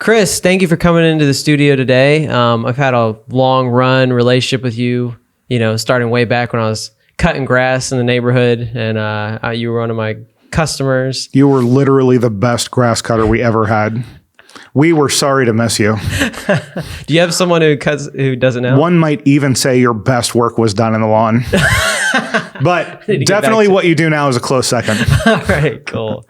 Chris, thank you for coming into the studio today. I've had a long run relationship with you, starting way back when I was cutting grass in the neighborhood, and you were one of my customers. You were literally the best grass cutter we ever had. We were sorry to miss you. Do you have someone who does it now? One might even say your best work was done in the lawn. But definitely what you do now is a close second. All right, cool.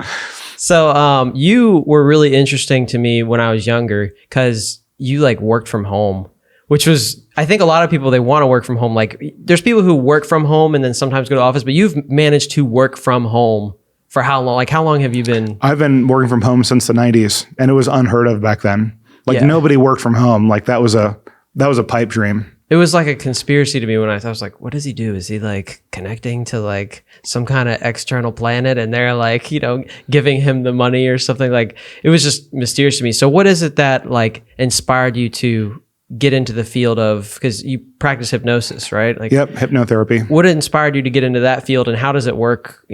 So you were really interesting to me when I was younger because you worked from home, which was, I think a lot of people, they want to work from home. There's people who work from home and then sometimes go to office, but you've managed to work from home for how long? How long have you been? I've been working from home since the 90s, and it was unheard of back then. Nobody worked from home. That was a pipe dream. It was like a conspiracy to me when I was like, what does he do? Is he connecting to some kind of external planet and they're giving him the money or something? It was just mysterious to me. So what is it that inspired you to get into the field of, because you practice hypnosis, right? Yep, hypnotherapy. What inspired you to get into that field, and how does it work,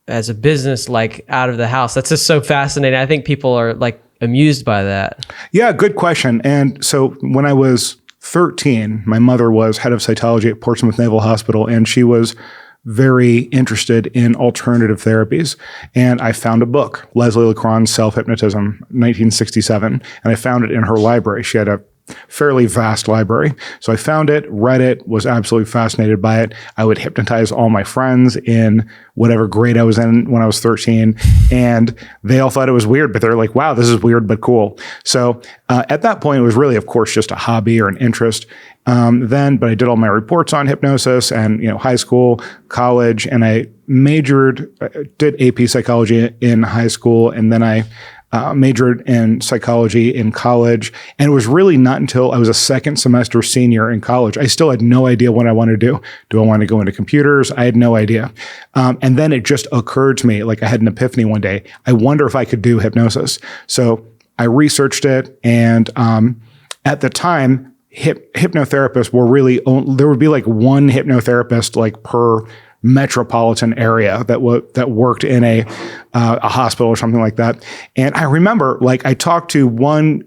as a business, out of the house? That's just so fascinating. I think people are amused by that. Yeah, good question. And so when I was 13, my mother was head of cytology at Portsmouth Naval Hospital, and she was very interested in alternative therapies. And I found a book, Leslie Lecron's Self-Hypnotism, 1967, and I found it in her library. She had a fairly vast library. So I found it, read it, was absolutely fascinated by it. I would hypnotize all my friends in whatever grade I was in when I was 13. And they all thought it was weird, but they're like, wow, this is weird, but cool. So at that point, it was really, of course, just a hobby or an interest. But I did all my reports on hypnosis and, high school, college, and I did AP psychology in high school. And then I majored in psychology in college. And it was really not until I was a second semester senior in college. I still had no idea what I wanted to do. Do I want to go into computers? I had no idea. And then it just occurred to me, I had an epiphany one day. I wonder if I could do hypnosis. So I researched it. And at the time, hypnotherapists were really, there would be one hypnotherapist per metropolitan area that worked in a hospital or something like that. And I remember I talked to one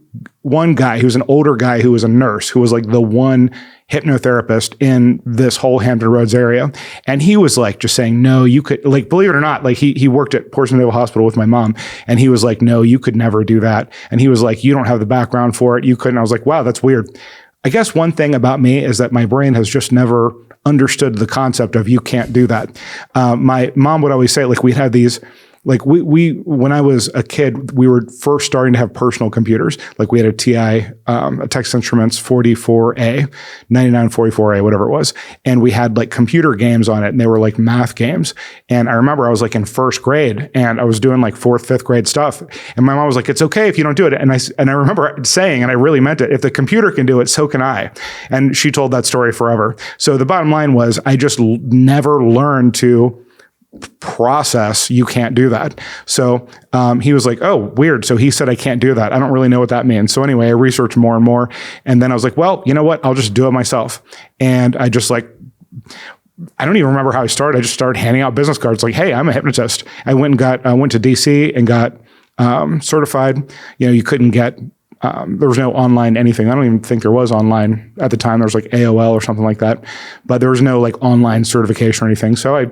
guy who was an older guy who was a nurse, who was the one hypnotherapist in this whole Hampton Roads area. And he was just saying, no, you could, believe it or not, he worked at Portsmouth Naval Hospital with my mom. And he was like, no, you could never do that. And he was like, you don't have the background for it. You couldn't. I was like, wow, that's weird. I guess one thing about me is that my brain has just never understood the concept of you can't do that. My mom would always say, we had these, we when I was a kid, we were first starting to have personal computers. We had a TI, a Texas Instruments 44A, 9944A, whatever it was. And we had computer games on it, and they were math games. And I remember I was in first grade, and I was doing fourth, fifth grade stuff. And my mom was like, it's okay if you don't do it. And I remember saying, and I really meant it, if the computer can do it, so can I. And she told that story forever. So the bottom line was I just never learned to process, you can't do that. So he was like, oh, weird. So he said, I can't do that. I don't really know what that means. So anyway, I researched more and more. And then I was like, well, you know what? I'll just do it myself. And I just I don't even remember how I started. I just started handing out business cards hey, I'm a hypnotist. I went to DC and got certified. You couldn't get, there was no online anything. I don't even think there was online at the time. There was AOL or something like that, but there was no online certification or anything. So I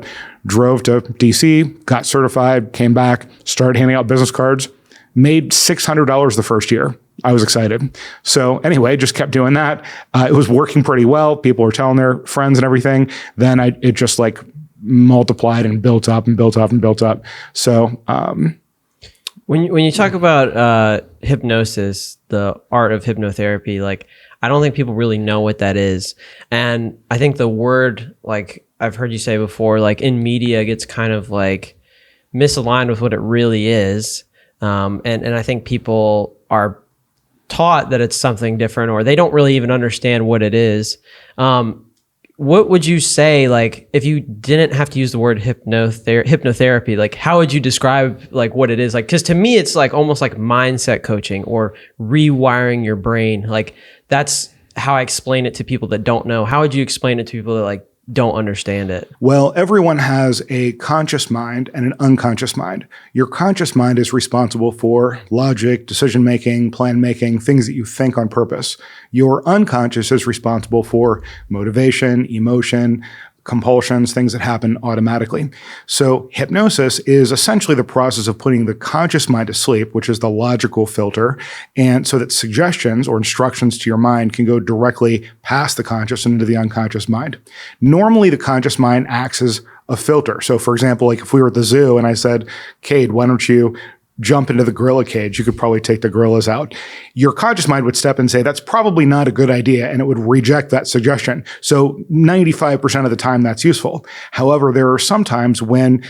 drove to DC, got certified, came back, started handing out business cards, made $600 the first year. I was excited. So anyway, just kept doing that. It was working pretty well. People were telling their friends and everything. Then it just multiplied and built up and built up and built up. So, when you talk about hypnosis, the art of hypnotherapy, I don't think people really know what that is. And I think the word, I've heard you say before, in media gets kind of misaligned with what it really is. And I think people are taught that it's something different, or they don't really even understand what it is. What would you say, if you didn't have to use the word hypnotherapy, how would you describe what it is? Because to me, it's almost like mindset coaching or rewiring your brain. That's how I explain it to people that don't know. How would you explain it to people that don't understand it? Well, everyone has a conscious mind and an unconscious mind. Your conscious mind is responsible for logic, decision-making, plan-making, things that you think on purpose. Your unconscious is responsible for motivation, emotion, compulsions, things that happen automatically. So hypnosis is essentially the process of putting the conscious mind to sleep, which is the logical filter, and so that suggestions or instructions to your mind can go directly past the conscious and into the unconscious mind. Normally, the conscious mind acts as a filter. So for example, like if we were at the zoo and I said, Cade, why don't you jump into the gorilla cage? You could probably take the gorillas out. Your conscious mind would step and say, that's probably not a good idea, and it would reject that suggestion. So 95% of the time, that's useful. However, there are some times when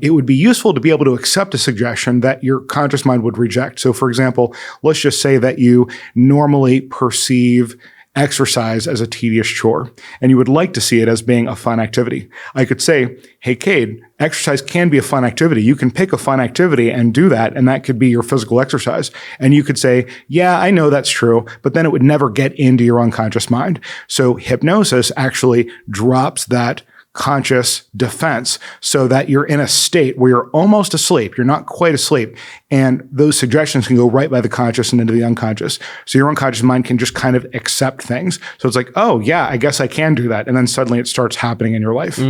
it would be useful to be able to accept a suggestion that your conscious mind would reject. So for example, let's just say that you normally perceive exercise as a tedious chore, and you would like to see it as being a fun activity. I could say, hey, Cade, exercise can be a fun activity. You can pick a fun activity and do that, and that could be your physical exercise. And you could say, yeah, I know that's true, but then it would never get into your unconscious mind. So hypnosis actually drops that conscious defense so that you're in a state where you're almost asleep. You're not quite asleep. And those suggestions can go right by the conscious and into the unconscious. So your unconscious mind can just kind of accept things. So it's like, oh yeah, I guess I can do that. And then suddenly it starts happening in your life.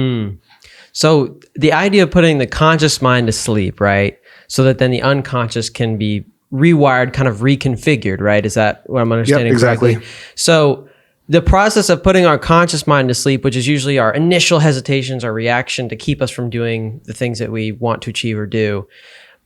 So the idea of putting the conscious mind to sleep, right? So that then the unconscious can be rewired, kind of reconfigured, right? Is that what I'm understanding? Yep, exactly. Correctly? So the process of putting our conscious mind to sleep, which is usually our initial hesitations, our reaction to keep us from doing the things that we want to achieve or do.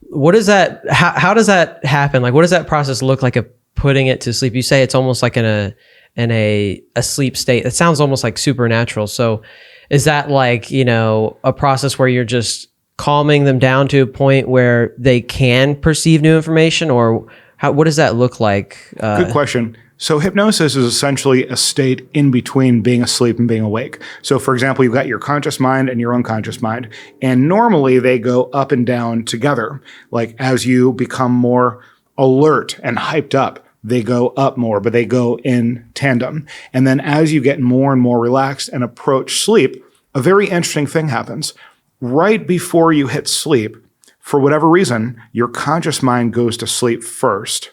What is that? How does that happen? Like, what does that process look like of putting it to sleep? You say it's almost like in a sleep state. It sounds almost like supernatural. So is that like, a process where you're just calming them down to a point where they can perceive new information, or what does that look like? Good question. So hypnosis is essentially a state in between being asleep and being awake. So for example, you've got your conscious mind and your unconscious mind, and normally they go up and down together. Like as you become more alert and hyped up, they go up more, but they go in tandem. And then as you get more and more relaxed and approach sleep, a very interesting thing happens. Right before you hit sleep, for whatever reason, your conscious mind goes to sleep first.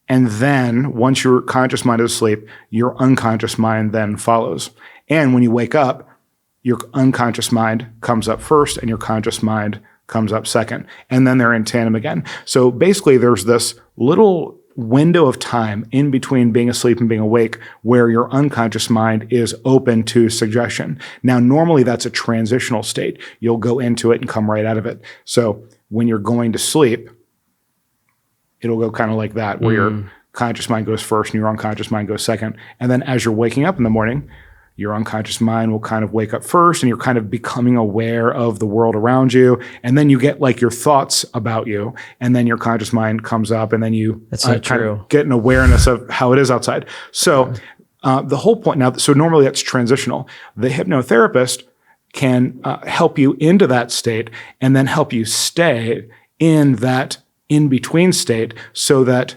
And then once your conscious mind is asleep, your unconscious mind then follows. And when you wake up, your unconscious mind comes up first and your conscious mind comes up second. And then they're in tandem again. So basically there's this little window of time in between being asleep and being awake where your unconscious mind is open to suggestion. Now, normally that's a transitional state. You'll go into it and come right out of it. So when you're going to sleep, it'll go kind of like that, where your conscious mind goes first and your unconscious mind goes second. And then as you're waking up in the morning, your unconscious mind will kind of wake up first and you're kind of becoming aware of the world around you. And then you get like your thoughts about you. And then your conscious mind comes up and then you kind of get an awareness of how it is outside. So the whole point now, so normally that's transitional. The hypnotherapist can help you into that state and then help you stay in that in-between state so that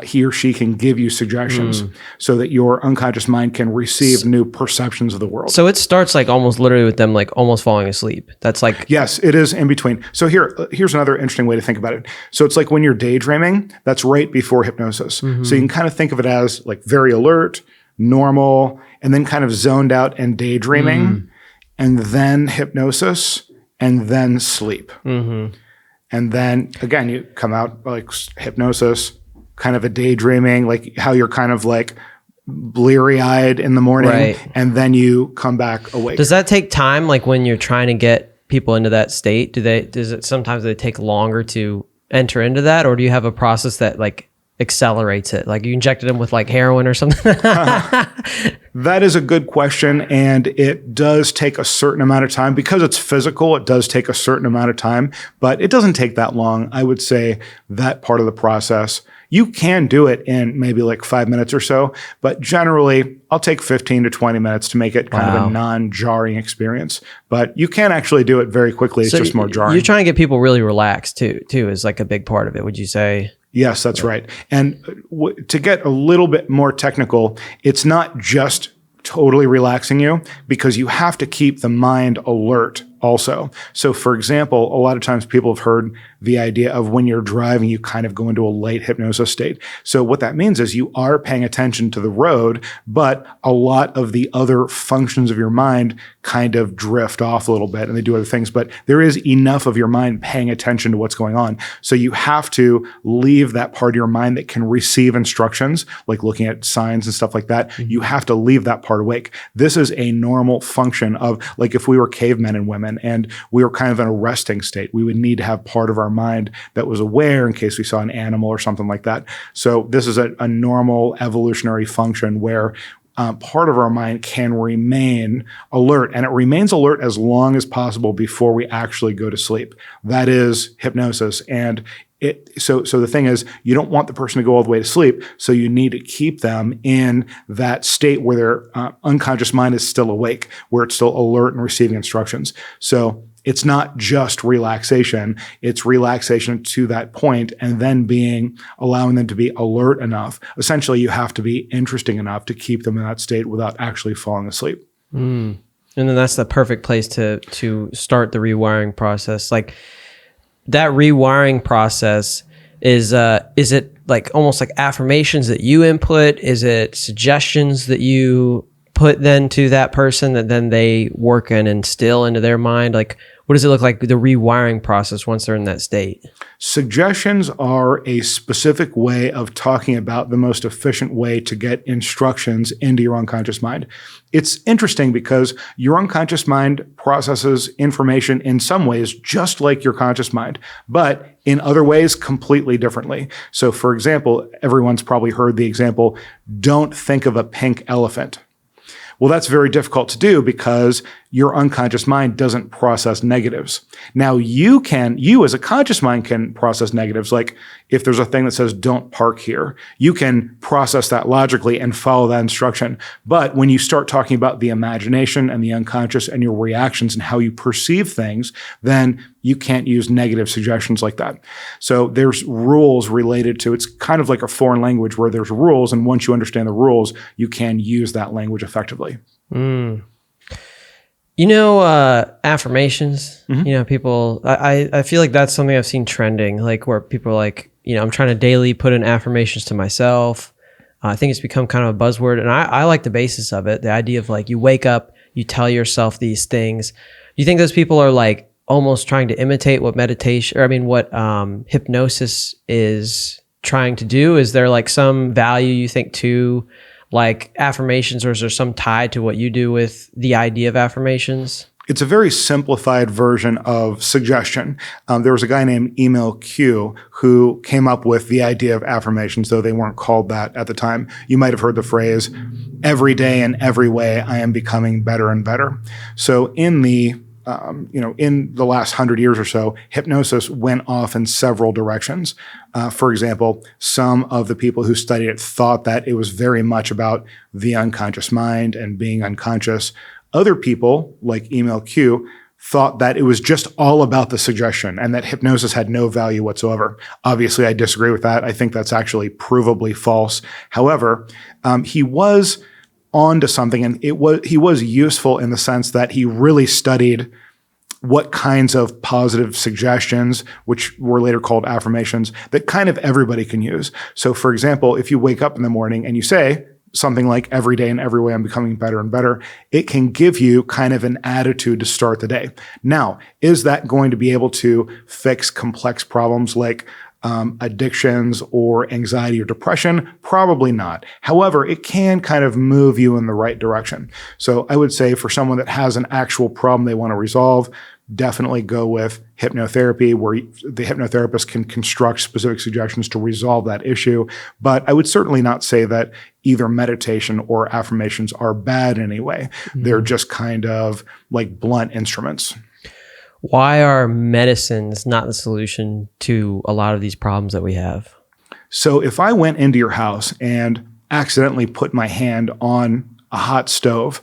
he or she can give you suggestions so that your unconscious mind can receive new perceptions of the world. So it starts like almost literally with them like almost falling asleep. That's like... Yes, it is in between. So here's another interesting way to think about it. So it's like when you're daydreaming, that's right before hypnosis. So you can kind of think of it as like very alert, normal, and then kind of zoned out and daydreaming, and then hypnosis, and then sleep. And then again, you come out like hypnosis, kind of a daydreaming, like how you're kind of like bleary-eyed in the morning, and then you come back awake. Does that take time? Like when you're trying to get people into that state, sometimes they take longer to enter into that, or do you have a process that like accelerates it? Like you injected them with like heroin or something? That is a good question. And it does take a certain amount of time because it's physical. It does take a certain amount of time, but it doesn't take that long. I would say that part of the process, you can do it in maybe like 5 minutes or so, but generally I'll take 15 to 20 minutes to make it kind of a non-jarring experience, but you can actually do it very quickly. It's just more jarring. You're trying to get people really relaxed too is like a big part of it. Would you say? Yes, that's right. And to get a little bit more technical, it's not just totally relaxing you, because you have to keep the mind alert also. So for example, a lot of times people have heard the idea of when you're driving, you kind of go into a light hypnosis state. So what that means is you are paying attention to the road, but a lot of the other functions of your mind kind of drift off a little bit and they do other things, but there is enough of your mind paying attention to what's going on. So you have to leave that part of your mind that can receive instructions, like looking at signs and stuff like that. Mm-hmm. You have to leave that part awake. This is a normal function of, like, if we were cavemen and women and we were kind of in a resting state, we would need to have part of our mind that was aware in case we saw an animal or something like that. So this is a normal evolutionary function where part of our mind can remain alert, and it remains alert as long as possible before we actually go to sleep. That is hypnosis. And so the thing is, you don't want the person to go all the way to sleep, so you need to keep them in that state where their unconscious mind is still awake, where it's still alert and receiving instructions. So it's not just relaxation, it's relaxation to that point and then allowing them to be alert enough. Essentially, you have to be interesting enough to keep them in that state without actually falling asleep. And then that's the perfect place to start the rewiring process. Like, that rewiring process is it like almost like affirmations that you input? Is it suggestions that you put then to that person that then they work and instill into their mind? Like, what does it look like, the rewiring process, once they're in that state? Suggestions are a specific way of talking about the most efficient way to get instructions into your unconscious mind. It's interesting because your unconscious mind processes information in some ways just like your conscious mind, but in other ways completely differently. So for example, everyone's probably heard the example, don't think of a pink elephant. Well, that's very difficult to do because your unconscious mind doesn't process negatives. Now, you as a conscious mind can process negatives. Like if there's a thing that says, don't park here, you can process that logically and follow that instruction. But when you start talking about the imagination and the unconscious and your reactions and how you perceive things, then you can't use negative suggestions like that. So there's rules related to, it's kind of like a foreign language where there's rules. And once you understand the rules, you can use that language effectively. You know, affirmations, people, I feel like that's something I've seen trending, like where people are like, I'm trying to daily put in affirmations to myself. I think it's become kind of a buzzword, and I like the basis of it. The idea of like, you wake up, you tell yourself these things. You think those people are like almost trying to imitate what what hypnosis is trying to do? Is there like some value you think to like affirmations, or is there some tie to what you do with the idea of affirmations? It's a very simplified version of suggestion. There was a guy named Emil Q who came up with the idea of affirmations, though they weren't called that at the time. You might have heard the phrase, every day in every way, I am becoming better and better. So in the last 100 years or so, hypnosis went off in several directions. For example, some of the people who studied it thought that it was very much about the unconscious mind and being unconscious. Other people, like Emil Q, thought that it was just all about the suggestion and that hypnosis had no value whatsoever. Obviously, I disagree with that. I think that's actually provably false. However, he was onto something, and he was useful in the sense that he really studied what kinds of positive suggestions, which were later called affirmations, that kind of everybody can use. So for example, if you wake up in the morning and you say something like, every day in every way I'm becoming better and better, it can give you kind of an attitude to start the day. Now, is that going to be able to fix complex problems like addictions or anxiety or depression? Probably not. However, it can kind of move you in the right direction. So I would say for someone that has an actual problem they want to resolve, definitely go with hypnotherapy, where the hypnotherapist can construct specific suggestions to resolve that issue. But I would certainly not say that either meditation or affirmations are bad in any way. Mm-hmm. They're just kind of like blunt instruments. Why are medicines not the solution to a lot of these problems that we have? So if I went into your house and accidentally put my hand on a hot stove,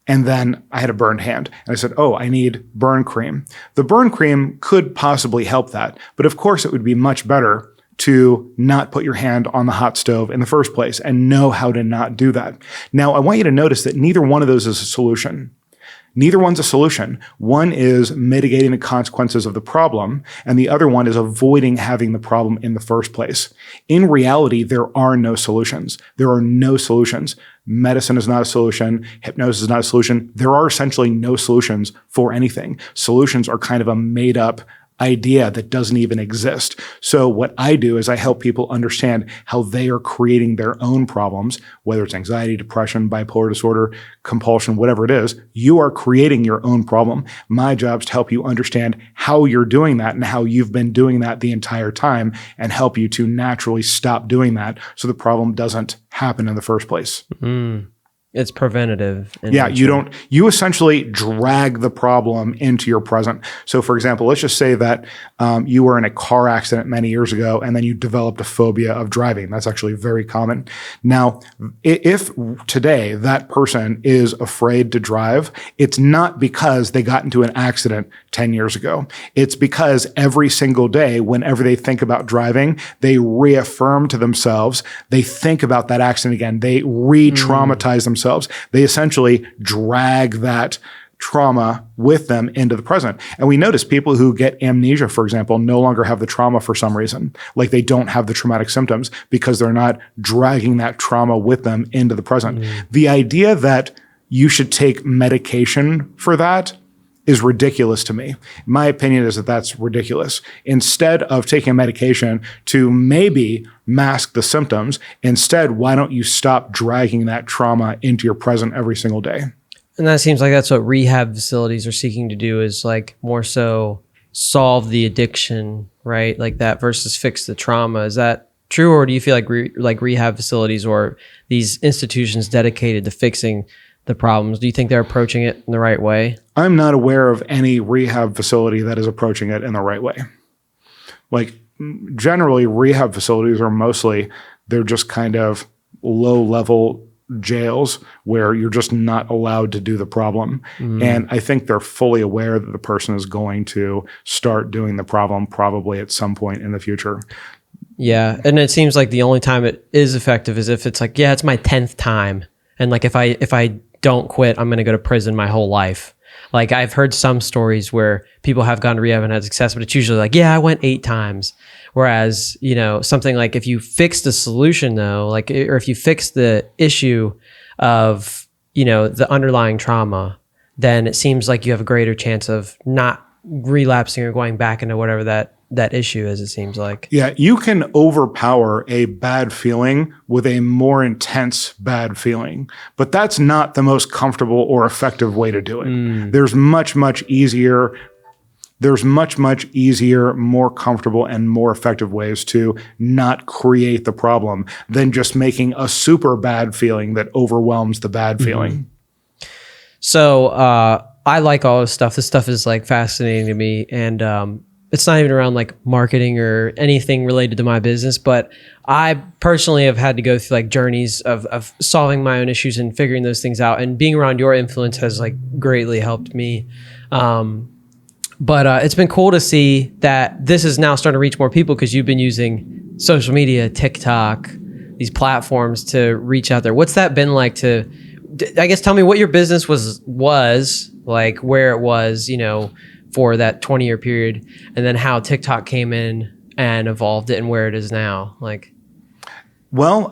and then I had a burned hand, and I said, I need burn cream. The burn cream could possibly help that, but of course it would be much better to not put your hand on the hot stove in the first place and know how to not do that. Now, I want you to notice that neither one of those is a solution. Neither one's a solution. One is mitigating the consequences of the problem, and the other one is avoiding having the problem in the first place. In reality, there are no solutions. There are no solutions. Medicine is not a solution. Hypnosis is not a solution. There are essentially no solutions for anything. Solutions are kind of a made-up idea that doesn't even exist. So what I do is I help people understand how they are creating their own problems, whether it's anxiety, depression, bipolar disorder, compulsion, whatever it is. You are creating your own problem. My job is to help you understand how you're doing that and how you've been doing that the entire time, and help you to naturally stop doing that so the problem doesn't happen in the first place. It's preventative. Yeah, you essentially drag the problem into your present. So for example, let's just say that you were in a car accident many years ago and then you developed a phobia of driving. That's actually very common. Now, if today that person is afraid to drive, it's not because they got into an accident 10 years ago. It's because every single day, whenever they think about driving, they reaffirm to themselves, they think about that accident again, they re-traumatize themselves. They essentially drag that trauma with them into the present. And we notice people who get amnesia, for example, no longer have the trauma for some reason. Like they don't have the traumatic symptoms because they're not dragging that trauma with them into the present. The idea that you should take medication for that is ridiculous to me. My opinion is that that's ridiculous. Instead of taking medication to maybe mask the symptoms, instead, why don't you stop dragging that trauma into your present every single day? And that seems like that's what rehab facilities are seeking to do, is like more so solve the addiction, right? Like that versus fix the trauma. Is that true? Or do you feel like rehab facilities or these institutions dedicated to fixing the problems, do you think they're approaching it in the right way? I'm not aware of any rehab facility that is approaching it in the right way. Like generally rehab facilities are mostly, they're just kind of low level jails where you're just not allowed to do the problem. And I think they're fully aware that the person is going to start doing the problem probably at some point in the future. Yeah. And it seems like the only time it is effective is if it's like, yeah, it's my 10th time. And like, if I don't quit, I'm going to go to prison my whole life. Like I've heard some stories where people have gone to rehab and had success, but it's usually like, yeah, I went 8 times. Whereas, you know, something like if you fix the solution though, like, or if you fix the issue of, you know, the underlying trauma, then it seems like you have a greater chance of not relapsing or going back into whatever that issue is, it seems like. Yeah, you can overpower a bad feeling with a more intense bad feeling, but that's not the most comfortable or effective way to do it. There's much easier, more comfortable and more effective ways to not create the problem than just making a super bad feeling that overwhelms the bad feeling. So I like all this stuff. This stuff is like fascinating to me, and it's not even around like marketing or anything related to my business, but I personally have had to go through like journeys of solving my own issues and figuring those things out, and being around your influence has like greatly helped me. But it's been cool to see that this is now starting to reach more people because you've been using social media, TikTok, these platforms to reach out there. What's that been like to, I guess, tell me what your business was like, where it was, you know, for that 20-year period, and then how TikTok came in and evolved it and where it is now. Like, well,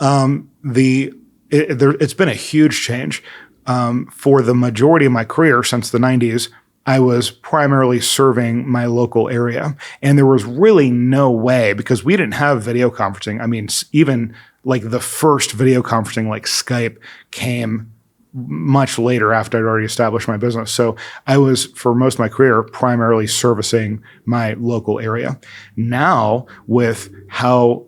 it's been a huge change. For the majority of my career since the 90s, I was primarily serving my local area, and there was really no way, because we didn't have video conferencing. I mean, even like the first video conferencing like Skype came much later after I'd already established my business. So I was, for most of my career, primarily servicing my local area. Now, with how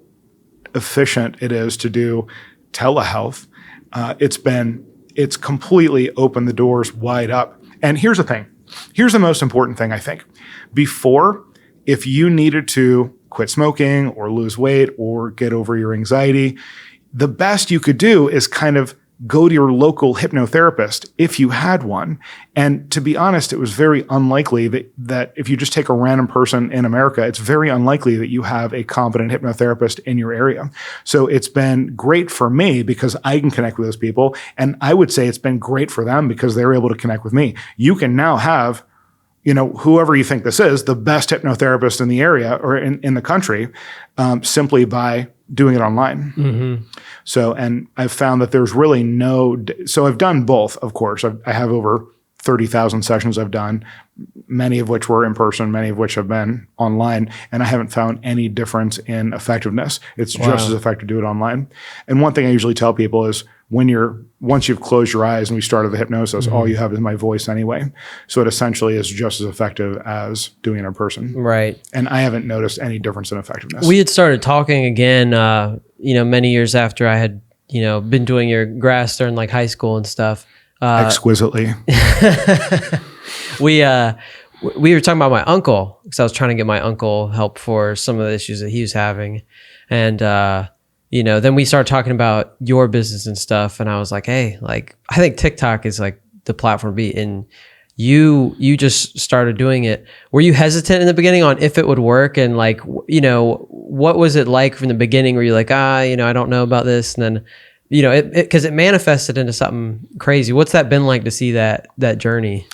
efficient it is to do telehealth, it's completely opened the doors wide up. And here's the thing. Here's the most important thing, I think. Before, if you needed to quit smoking or lose weight or get over your anxiety, the best you could do is kind of go to your local hypnotherapist if you had one. And to be honest, it was very unlikely that if you just take a random person in America, it's very unlikely that you have a competent hypnotherapist in your area. So it's been great for me because I can connect with those people. And I would say it's been great for them because they're able to connect with me. You can now have, whoever you think this is, the best hypnotherapist in the area or in the country, simply by doing it online. Mm-hmm. So, and I've found that there's really so I've done both, of course. I have over 30,000 sessions I've done, many of which were in person, many of which have been online, and I haven't found any difference in effectiveness. It's just as effective to do it online. And one thing I usually tell people is once you've closed your eyes and we started the hypnosis, all you have is my voice anyway. So it essentially is just as effective as doing it in person. Right. And I haven't noticed any difference in effectiveness. We had started talking again, many years after I had, been doing your grass during like high school and stuff. Exquisitely. We were talking about my uncle because I was trying to get my uncle help for some of the issues that he was having. And, then we started talking about your business and stuff. And I was like, hey, like, I think TikTok is like the platform to be. And you just started doing it. Were you hesitant in the beginning on if it would work? And like, what was it like from the beginning? Were you like, I don't know about this? And then, because it manifested into something crazy. What's that been like to see that journey?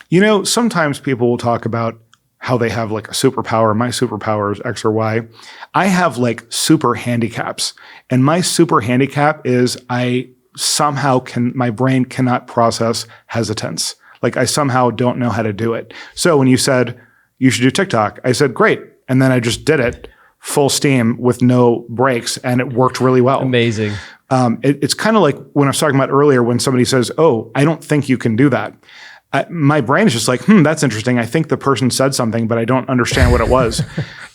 Sometimes people will talk about how they have like a superpower. My superpower is X or Y. I have like super handicaps. And my super handicap is my brain cannot process hesitance. Like I somehow don't know how to do it. So when you said you should do TikTok, I said, great. And then I just did it full steam with no breaks and it worked really well. Amazing. It's kind of like when I was talking about earlier when somebody says, oh, I don't think you can do that. My brain is just like, that's interesting. I think the person said something, but I don't understand what it was.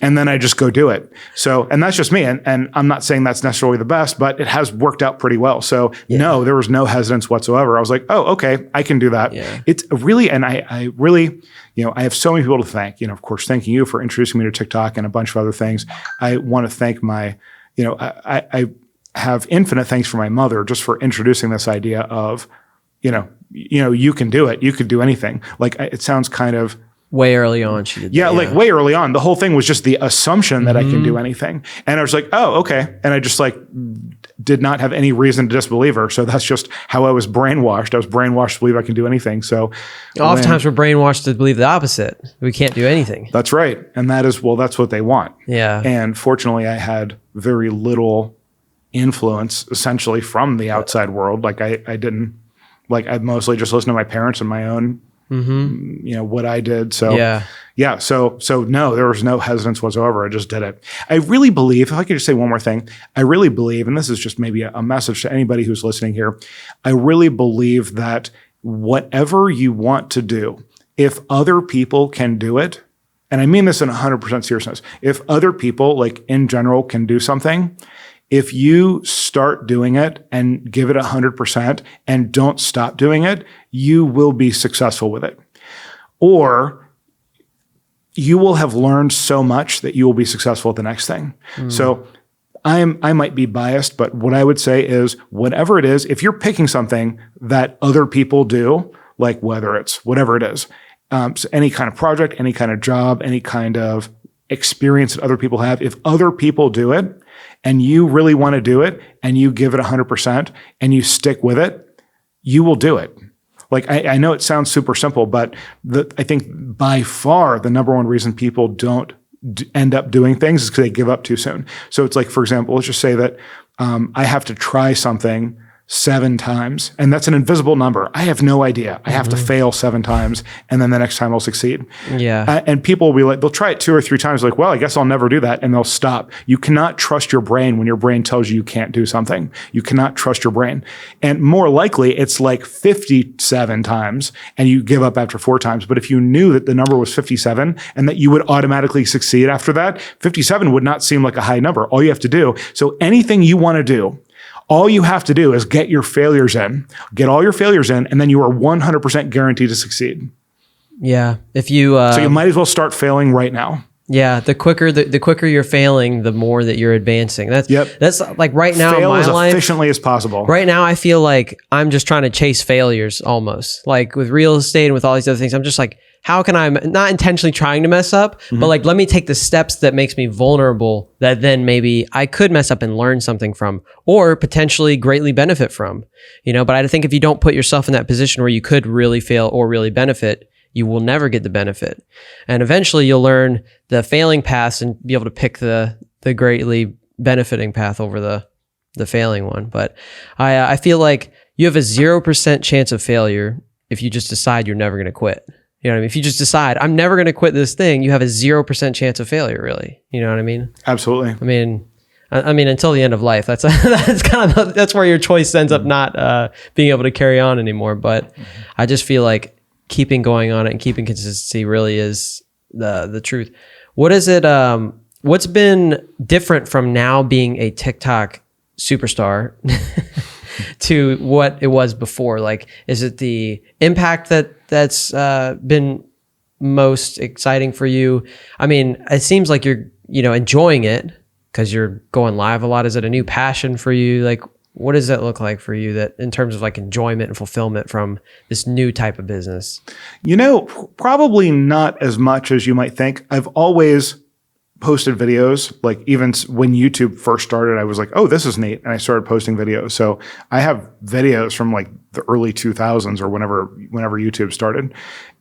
And then I just go do it. So, and that's just me. And I'm not saying that's necessarily the best, but it has worked out pretty well. So no, there was no hesitance whatsoever. I was like, oh, okay, I can do that. Yeah. It's really, and I really, I have so many people to thank, of course, thanking you for introducing me to TikTok and a bunch of other things. I want to thank I have infinite thanks for my mother just for introducing this idea of, you can do it. You could do anything. Like it sounds kind of way early on. She did that, like way early on. The whole thing was just the assumption that I can do anything. And I was like, oh, okay. And I just like did not have any reason to disbelieve her. So that's just how I was brainwashed. I was brainwashed to believe I can do anything. So oftentimes we're brainwashed to believe the opposite. We can't do anything. That's right. And that's what they want. Yeah. And fortunately I had very little influence essentially from the outside world. Like I didn't, like I mostly just listened to my parents and my own, what I did. So So no, there was no hesitance whatsoever. I just did it. I really believe, if I could just say one more thing, I really believe, and this is just maybe a message to anybody who's listening here. I really believe that whatever you want to do, if other people can do it, and I mean this in 100% seriousness, if other people like in general can do something, if you start doing it and give it 100% and don't stop doing it, you will be successful with it. Or you will have learned so much that you will be successful at the next thing. So I might be biased, but what I would say is whatever it is, if you're picking something that other people do, like whether it's whatever it is, so any kind of project, any kind of job, any kind of experience that other people have, if other people do it, and you really want to do it and you give it 100% and you stick with it, you will do it. Like, I know it sounds super simple, but I think by far the number one reason people don't end up doing things is because they give up too soon. So it's like, for example, let's just say that I have to try something 7 times, and that's an invisible number. I have no idea. I have to fail 7 times, and then the next time I'll succeed. Yeah. And people will be like, they'll try it 2 or 3 times, like, well, I guess I'll never do that, and they'll stop. You cannot trust your brain when your brain tells you can't do something. You cannot trust your brain. And more likely, it's like 57 times, and you give up after 4 times. But if you knew that the number was 57 and that you would automatically succeed after that, 57 would not seem like a high number. All you have to do, so anything you want to do, all you have to do is get your failures in, get all your failures in, and then you are 100% guaranteed to succeed. Yeah. If you, so you might as well start failing right now. Yeah, the quicker you're failing, the more that you're advancing. That's like right now Fail in my as life, efficiently as possible. right now I feel like I'm just trying to chase failures almost. Like with real estate and with all these other things, I'm just like, how can I not intentionally trying to mess up, but like let me take the steps that makes me vulnerable that then maybe I could mess up and learn something from or potentially greatly benefit from. But I think if you don't put yourself in that position where you could really fail or really benefit, you will never get the benefit. And eventually you'll learn the failing paths and be able to pick the greatly benefiting path over the failing one. But I feel like you have a 0% chance of failure if you just decide you're never going to quit. You know what I mean? If you just decide, I'm never going to quit this thing, you have a 0% chance of failure, really. You know what I mean? Absolutely. I mean, until the end of life, that's that's where your choice ends up not being able to carry on anymore. But I just feel like keeping going on it and keeping consistency really is the truth. What is it? What's been different from now being a TikTok superstar to what it was before? Like, is it the impact that's been most exciting for you? I mean, it seems like you're, enjoying it because you're going live a lot. Is it a new passion for you? Like, what does that look like for you that in terms of like enjoyment and fulfillment from this new type of business? Probably not as much as you might think. I've always posted videos, like even when YouTube first started, I was like, oh, this is neat. And I started posting videos. So I have videos from like the early 2000s or whenever YouTube started.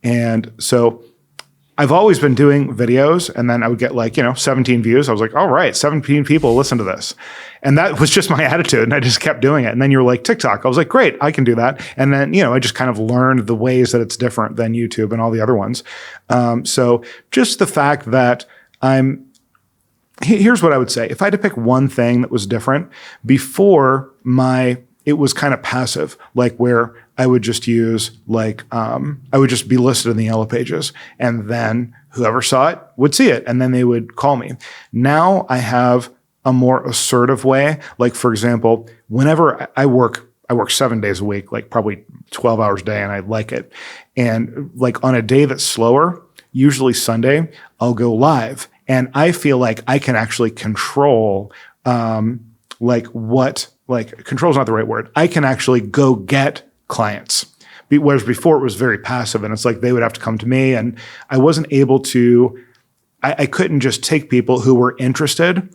And so I've always been doing videos, and then I would get like, 17 views. I was like, all right, 17 people listen to this. And that was just my attitude. And I just kept doing it. And then you were like, TikTok. I was like, great, I can do that. And then, I just kind of learned the ways that it's different than YouTube and all the other ones. So just the fact that here's what I would say. If I had to pick one thing that was different, before it was kind of passive, like where I would just use I would just be listed in the yellow pages, and then whoever saw it would see it, and then they would call me. Now I have a more assertive way. Like, for example, whenever I work 7 days a week, like probably 12 hours a day, and I like it. And like on a day that's slower, usually Sunday, I'll go live, and I feel like I can actually control control is not the right word. I can actually go get clients. Whereas before it was very passive, and it's like they would have to come to me, and I wasn't able to, I couldn't just take people who were interested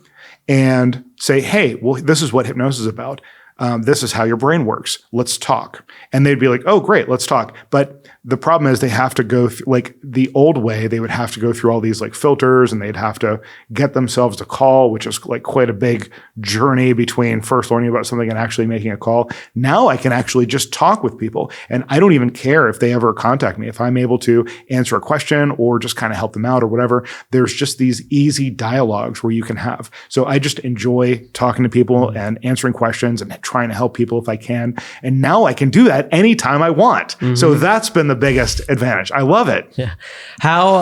and say, hey, well, this is what hypnosis is about. This is how your brain works. Let's talk. And they'd be like, oh, great, let's talk. But the problem is they have to go through, like the old way, they would have to go through all these like filters, and they'd have to get themselves to call, which is like quite a big journey between first learning about something and actually making a call. Now I can actually just talk with people, and I don't even care if they ever contact me. If I'm able to answer a question or just kind of help them out or whatever, there's just these easy dialogues where you can have. So I just enjoy talking to people and answering questions and trying to help people if I can. And now I can do that anytime I want. Mm-hmm. So that's been the biggest advantage. I love it. Yeah. How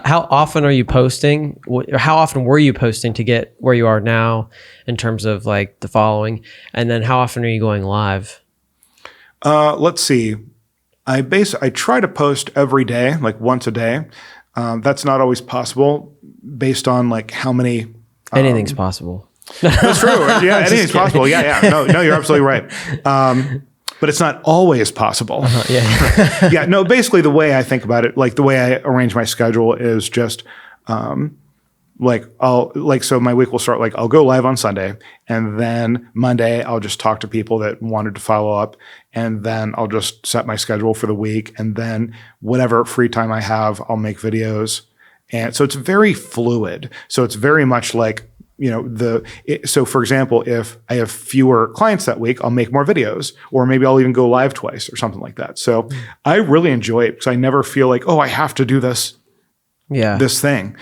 often are you posting? Or how often were you posting to get where you are now in terms of like the following? And then how often are you going live? Let's see. I try to post every day, like once a day. That's not always possible based on like how many. Anything's possible. That's true. Yeah, anything's possible. Yeah. No, you're absolutely right. But it's not always possible. Yeah. Yeah. No, basically the way I think about it, like the way I arrange my schedule is just, so my week will start, like I'll go live on Sunday, and then Monday I'll just talk to people that wanted to follow up, and then I'll just set my schedule for the week, and then whatever free time I have, I'll make videos. And so it's very fluid. So it's very much like, so for example, if I have fewer clients that week, I'll make more videos, or maybe I'll even go live twice or something like that. So I really enjoy it because I never feel like, oh, I have to do this thing.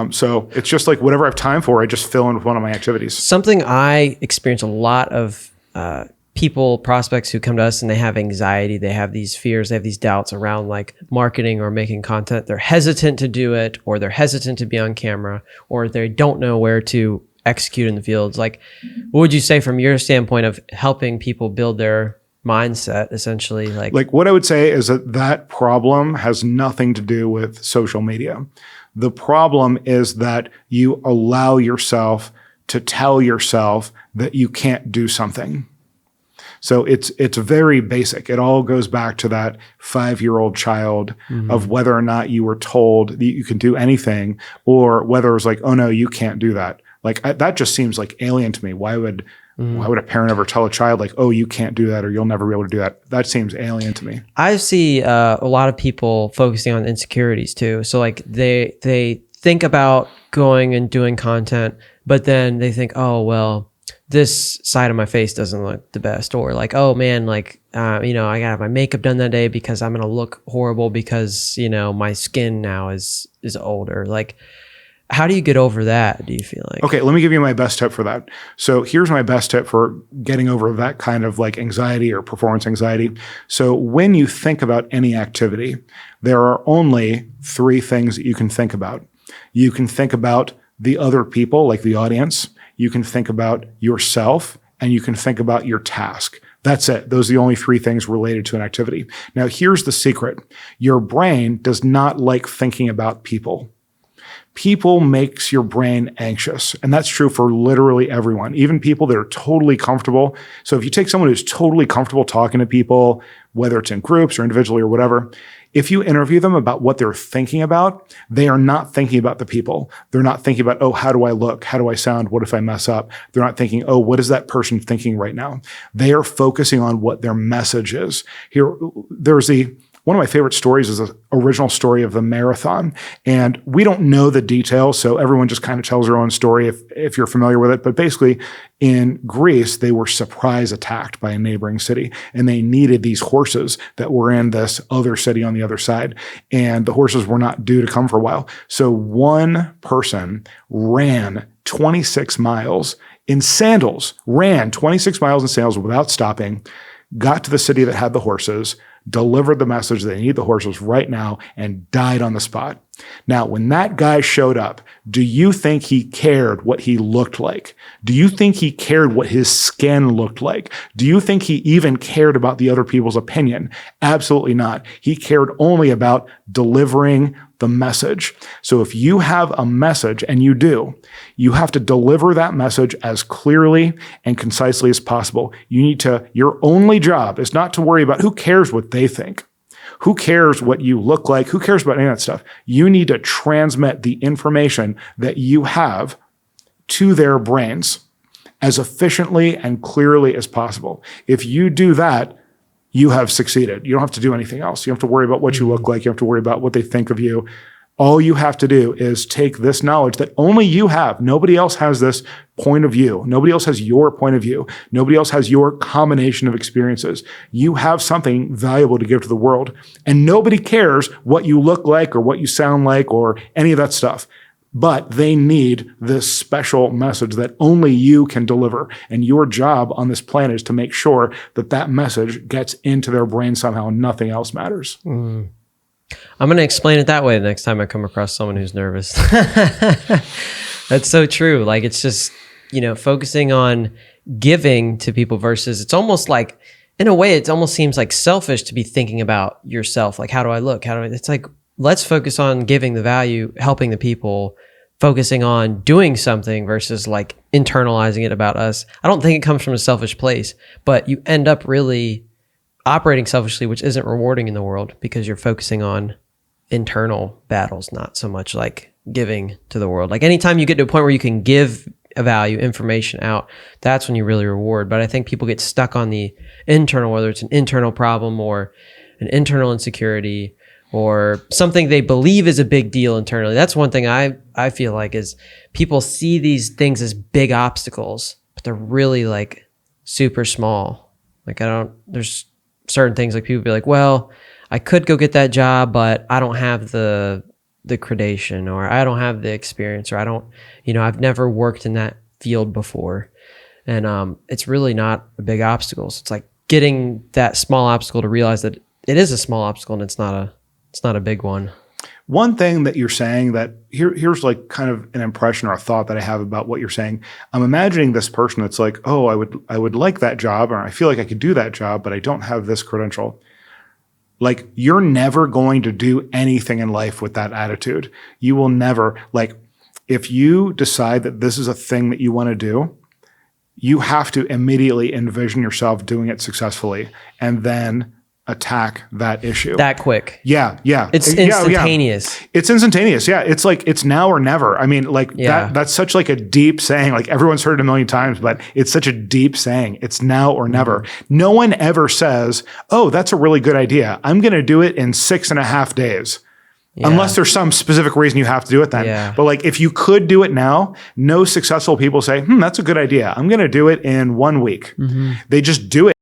So it's just like whatever I have time for, I just fill in with one of my activities. Something I experience a lot of people, prospects who come to us and they have anxiety, they have these fears, they have these doubts around like marketing or making content. They're hesitant to do it, or they're hesitant to be on camera, or they don't know where to execute in the fields. Like, what would you say from your standpoint of helping people build their mindset, essentially? Like what I would say is that problem has nothing to do with social media. The problem is that you allow yourself to tell yourself that you can't do something. So it's very basic. It all goes back to that 5-year-old child of whether or not you were told that you can do anything, or whether it was like, oh no, you can't do that. Like that just seems like alien to me. Why would a parent ever tell a child like, oh, you can't do that, or you'll never be able to do that? That seems alien to me. I see a lot of people focusing on insecurities too. So like they think about going and doing content, but then they think, oh, well, this side of my face doesn't look the best, or like, oh man, like, I got my makeup done that day because I'm going to look horrible because, my skin now is older. Like, how do you get over that? Do you feel like? Okay, let me give you my best tip for that. So here's my best tip for getting over that kind of like anxiety or performance anxiety. So when you think about any activity, there are only 3 things that you can think about. You can think about the other people, like the audience. You can think about yourself, and you can think about your task. That's it. Those are the only 3 things related to an activity. Now, here's the secret. Your brain does not like thinking about people. People makes your brain anxious. And that's true for literally everyone, even people that are totally comfortable. So if you take someone who's totally comfortable talking to people, whether it's in groups or individually or whatever, if you interview them about what they're thinking about, they are not thinking about the people. They're not thinking about, oh, how do I look? How do I sound? What if I mess up? They're not thinking, oh, what is that person thinking right now? They are focusing on what their message is. Here, one of my favorite stories is the original story of the marathon. And we don't know the details, so everyone just kind of tells their own story if you're familiar with it. But basically, in Greece, they were surprise attacked by a neighboring city, and they needed these horses that were in this other city on the other side. And the horses were not due to come for a while. So one person ran 26 miles in sandals, ran 26 miles in sandals without stopping, got to the city that had the horses, delivered the message they need the horses right now, and died on the spot. Now, when that guy showed up, do you think he cared what he looked like? Do you think he cared what his skin looked like? Do you think he even cared about the other people's opinion? Absolutely not. He cared only about delivering the message. So if you have a message, and you do, you have to deliver that message as clearly and concisely as possible. Your only job is not to worry about who cares what they think. Who cares what you look like? Who cares about any of that stuff? You need to transmit the information that you have to their brains as efficiently and clearly as possible. If you do that, you have succeeded. You don't have to do anything else. You don't have to worry about what you look like. You don't have to worry about what they think of you. All you have to do is take this knowledge that only you have. Nobody else has this point of view. Nobody else has your point of view. Nobody else has your combination of experiences. You have something valuable to give to the world, and nobody cares what you look like or what you sound like or any of that stuff. But they need this special message that only you can deliver. And your job on this planet is to make sure that that message gets into their brain somehow. Nothing else matters. I'm going to explain it that way the next time I come across someone who's nervous. That's so true. Like, it's just, focusing on giving to people versus it's almost like, in a way, it almost seems like selfish to be thinking about yourself. Like, how do I look? It's like, let's focus on giving the value, helping the people, focusing on doing something versus like internalizing it about us. I don't think it comes from a selfish place, but you end up really operating selfishly, which isn't rewarding in the world because you're focusing on internal battles, not so much like giving to the world. Like anytime you get to a point where you can give a value, information out, that's when you really reward. But I think people get stuck on the internal, whether it's an internal problem or an internal insecurity or something they believe is a big deal internally. That's one thing I feel like is people see these things as big obstacles, but they're really like super small. Like there's certain things like people be like, well, I could go get that job, but I don't have the gradation, or I don't have the experience, or I don't, I've never worked in that field before. And it's really not a big obstacle. So it's like getting that small obstacle to realize that it is a small obstacle and it's not a big one. One thing that you're saying that here's like kind of an impression or a thought that I have about what you're saying. I'm imagining this person that's like, oh, I would like that job, or I feel like I could do that job, but I don't have this credential. Like, you're never going to do anything in life with that attitude. You will never, like, if you decide that this is a thing that you want to do, you have to immediately envision yourself doing it successfully and then attack that issue. That quick. Yeah. It's instantaneous. It's instantaneous. Yeah. It's like, it's now or never. I mean, like that's such like a deep saying. Like, everyone's heard it a million times, but it's such a deep saying. It's now or never. No one ever says, oh, that's a really good idea. I'm going to do it in 6.5 days. Yeah. Unless there's some specific reason you have to do it then. Yeah. But like, if you could do it now, no successful people say, that's a good idea. I'm going to do it in 1 week. They just do it.